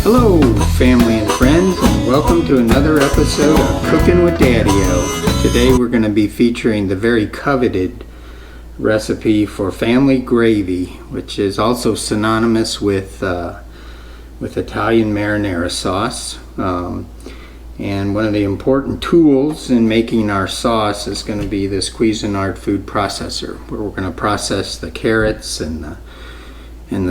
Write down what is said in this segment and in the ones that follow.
Hello, family and friends, and welcome to another episode of Cooking with Daddio. Today we're going to be featuring the very coveted recipe for family gravy, which is also synonymous with Italian marinara sauce. And one of the important tools in making our sauce is going to be this Cuisinart food processor, where we're going to process the carrots and the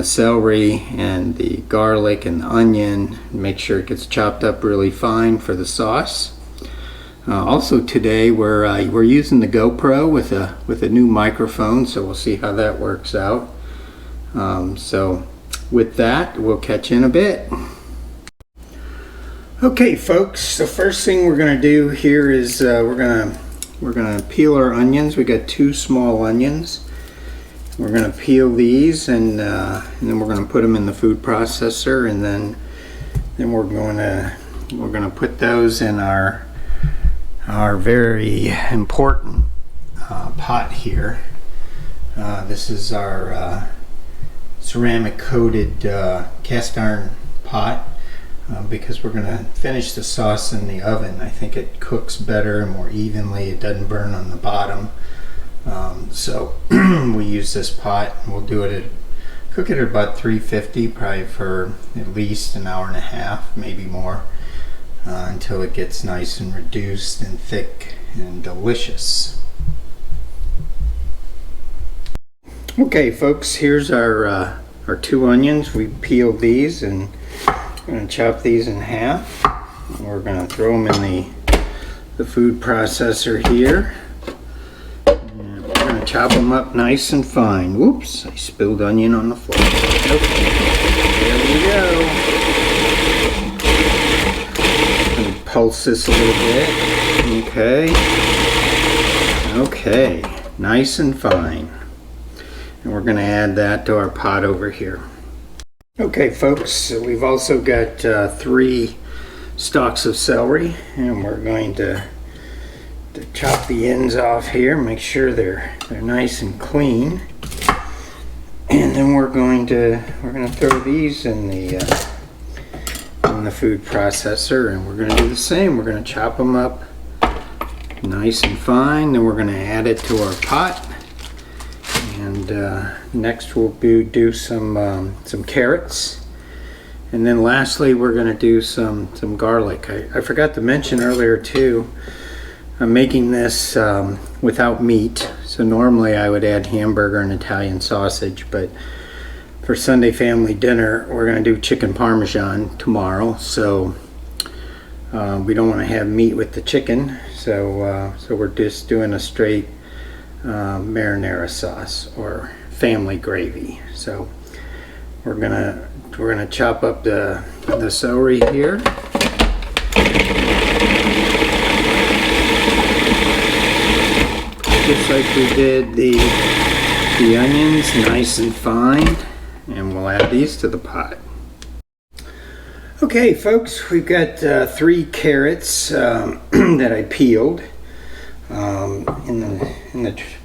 celery and the garlic and the onion, make sure it gets chopped up really fine for the sauce. Also today we're using the GoPro with a new microphone, so we'll see how that works out. So with that, we'll catch you in a bit. Okay folks, the first thing we're going to do here is we're going to peel our onions. We got 2 small onions. We're going to peel these and then we're going to put them in the food processor, and then we're going to put those in our very important pot here. This is our ceramic coated cast iron pot because we're going to finish the sauce in the oven. I think it cooks better and more evenly. It doesn't burn on the bottom. So we use this pot, and we'll cook it at about 350, probably for at least an hour and a half, maybe more, until it gets nice and reduced and thick and delicious. Okay folks, here's our 2 onions. We peeled these, and we're going to chop these in half. We're going to throw them in the food processor here. Chop them up nice and fine. Whoops, I spilled onion on the floor. Okay, there we go. Gonna pulse this a little bit. Okay, nice and fine. And we're gonna add that to our pot over here. Okay folks, so we've also got 3 stalks of celery, and we're going to chop the ends off here, make sure they're nice and clean, and then we're going to throw these in the food processor, and we're going to do the same. We're going to chop them up nice and fine, then we're going to add it to our pot, and next we'll do some carrots, and then lastly we're going to do some garlic. I forgot to mention earlier too, I'm making this without meat, so normally I would add hamburger and Italian sausage, but for Sunday family dinner we're going to do chicken parmesan tomorrow, so we don't want to have meat with the chicken, so we're just doing a straight marinara sauce or family gravy. So we're gonna chop up the celery here. Just like we did the onions, nice and fine, and we'll add these to the pot. Okay folks, we've got 3 carrots that I peeled.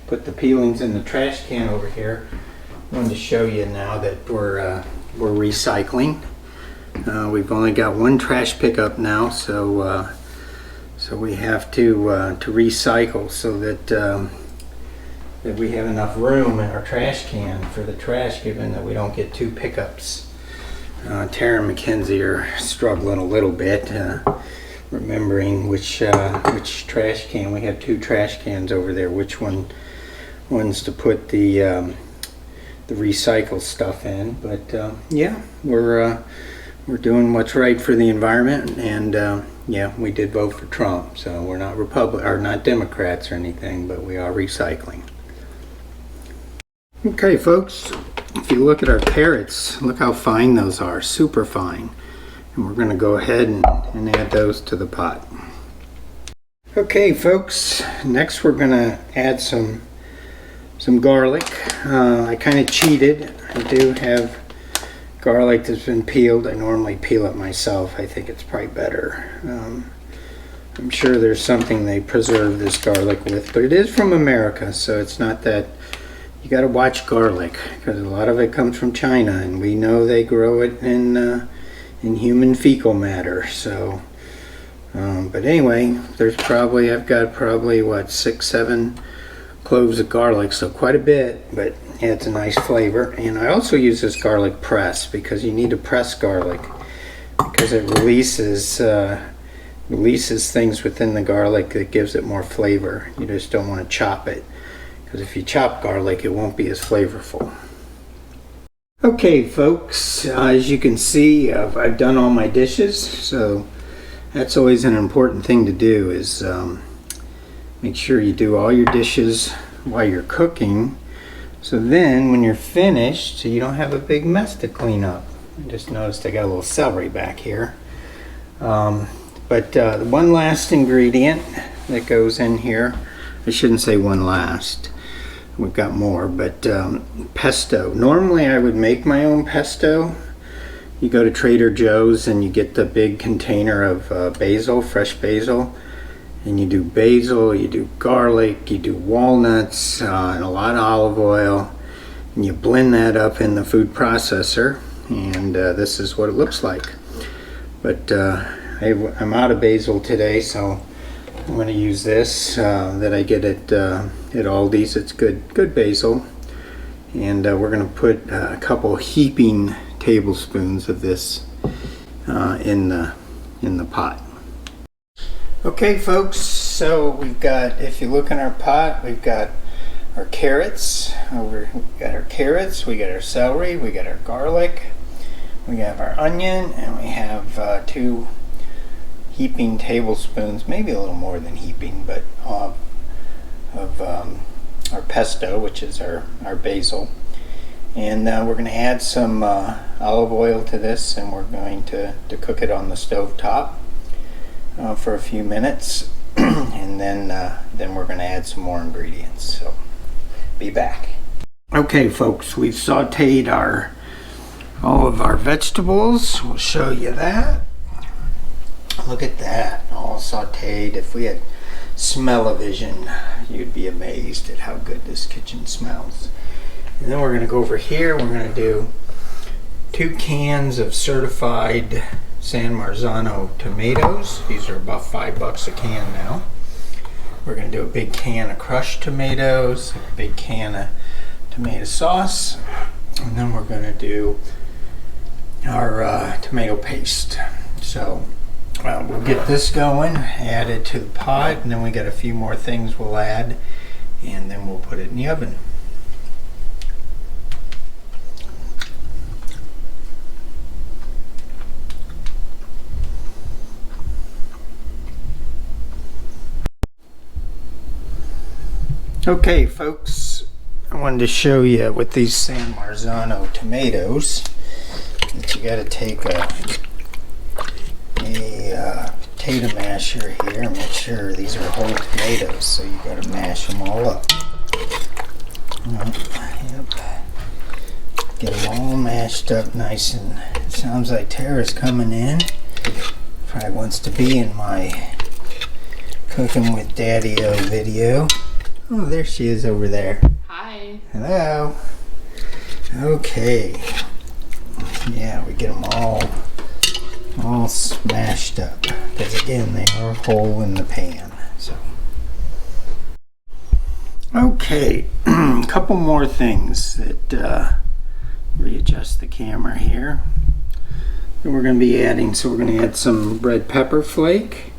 Put the peelings in the trash can over here. I wanted to show you now that we're recycling. We've only got 1 trash pickup now, so we have to recycle so that we have enough room in our trash can for the trash, given that we don't get 2 pickups. Tara and Mackenzie are struggling a little bit, remembering which trash can. We have 2 trash cans over there. Which one's to put the recycled stuff in? But yeah, we're doing what's right for the environment, and yeah, we did vote for Trump, so we're not not Democrats or anything, but we are recycling. Okay folks, if you look at our carrots, look how fine those are, super fine. And we're going to go ahead and add those to the pot. Okay folks, next we're going to add some garlic. I kind of cheated. I do have garlic that's been peeled. I normally peel it myself. I think it's probably better. I'm sure there's something they preserve this garlic with, but it is from America, so it's not that. You got to watch garlic, because a lot of it comes from China, and we know they grow it in in human fecal matter. So, but anyway, I've got probably what, 6-7 cloves of garlic, so quite a bit, but adds a nice flavor. And I also use this garlic press because you need to press garlic because it releases things within the garlic that gives it more flavor. You just don't want to chop it, because if you chop garlic, it won't be as flavorful. Okay, folks, as you can see, I've done all my dishes, so that's always an important thing to do, is make sure you do all your dishes while you're cooking, so then when you're finished, you don't have a big mess to clean up. I just noticed I got a little celery back here. But one last ingredient that goes in here, I shouldn't say one last, we've got more, but pesto. Normally I would make my own pesto. You go to Trader Joe's and you get the big container of basil, fresh basil, and you do basil, you do garlic, you do walnuts, and a lot of olive oil, and you blend that up in the food processor, and this is what it looks like. But I'm out of basil today, so I'm going to use this that I get at Aldi's. It's good basil, and we're going to put a couple heaping tablespoons of this in the pot. Okay, folks, so we've got, if you look in our pot, we've got our carrots. We've got our carrots, we got our celery, we got our garlic, we have our onion, and we have 2 heaping tablespoons, maybe a little more than heaping, but of our pesto, which is our basil. And we're going to add some olive oil to this, and we're going to cook it on the stove top for a few minutes, and then we're going to add some more ingredients. So be back. Okay, folks, we've sauteed all of our vegetables. We'll show you that. Look at that, all sauteed. If we had smell-o-vision, you'd be amazed at how good this kitchen smells. And then we're going to go over here. We're going to do 2 cans of certified San Marzano tomatoes. These are about $5 a can now. We're going to do a big can of crushed tomatoes, a big can of tomato sauce, and then we're going to do our tomato paste. So we'll get this going, add it to the pot, and then we got a few more things we'll add, and then we'll put it in the oven. Okay, folks, I wanted to show you with these San Marzano tomatoes that you got to take a potato masher here. Make sure these are whole tomatoes, so you got to mash them all up. Yep. Get them all mashed up nice, and it sounds like Tara's coming in. Probably wants to be in my Cooking with Daddio video. Oh, there she is over there. Hi. Hello. Okay. Yeah, we get them all smashed up, because again, they are whole in the pan. So, okay, a couple more things that readjust the camera here. And we're going to be adding. So we're going to add some red pepper flake.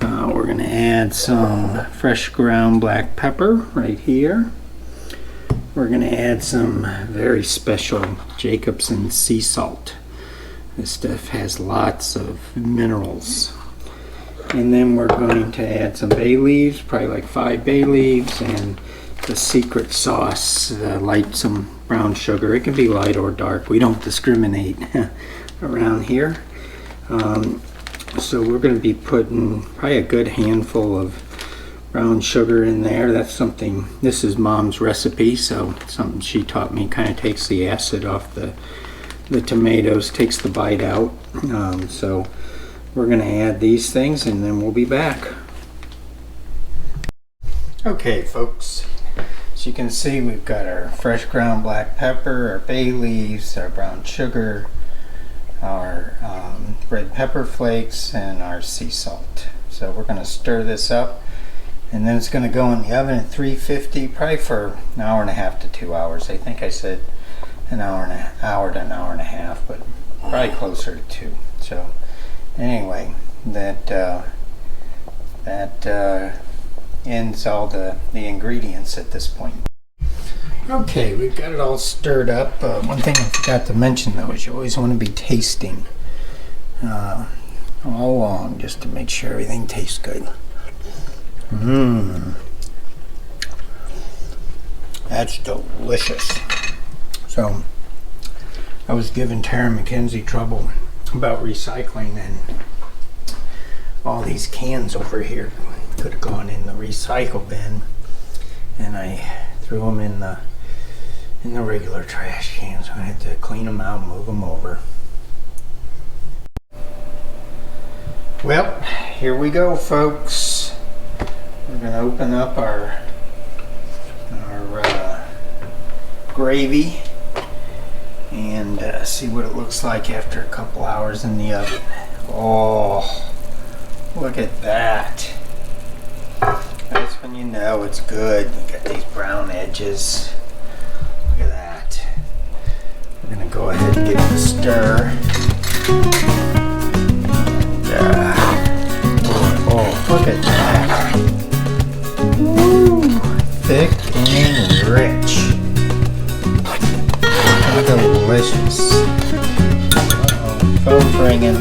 We're going to add some fresh ground black pepper right here. We're going to add some very special Jacobsen sea salt. This stuff has lots of minerals. And then we're going to add some bay leaves, probably like 5 bay leaves, and the secret sauce, some brown sugar. It can be light or dark. We don't discriminate around here. So we're going to be putting probably a good handful of brown sugar in there. That's something, this is Mom's recipe, so something she taught me. Kind of takes the acid off the tomatoes, takes the bite out. So we're going to add these things, and then we'll be back. Okay, folks, as you can see, we've got our fresh ground black pepper, our bay leaves, our brown sugar, our red pepper flakes and our sea salt. So we're going to stir this up, and then it's going to go in the oven at 350 probably for an hour and a half to 2 hours. I think I said an hour to an hour and a half, but probably closer to 2. So anyway, that ends all the ingredients at this point. Okay, we've got it all stirred up. One thing I forgot to mention though is you always want to be tasting all along just to make sure everything tastes good. That's delicious. So I was giving Tara McKenzie trouble about recycling, and all these cans over here could have gone in the recycle bin, and I threw them in the regular trash cans. So I had to clean them out and move them over. Well, here we go, folks. We're going to open up our gravy and see what it looks like after a couple hours in the oven. Oh, look at that. That's when you know it's good. You got these brown edges. Look at that. We're going to go ahead and give it a stir. Oh, look at that. Woo! Thick and rich. How delicious. Uh-oh, phone's ringing.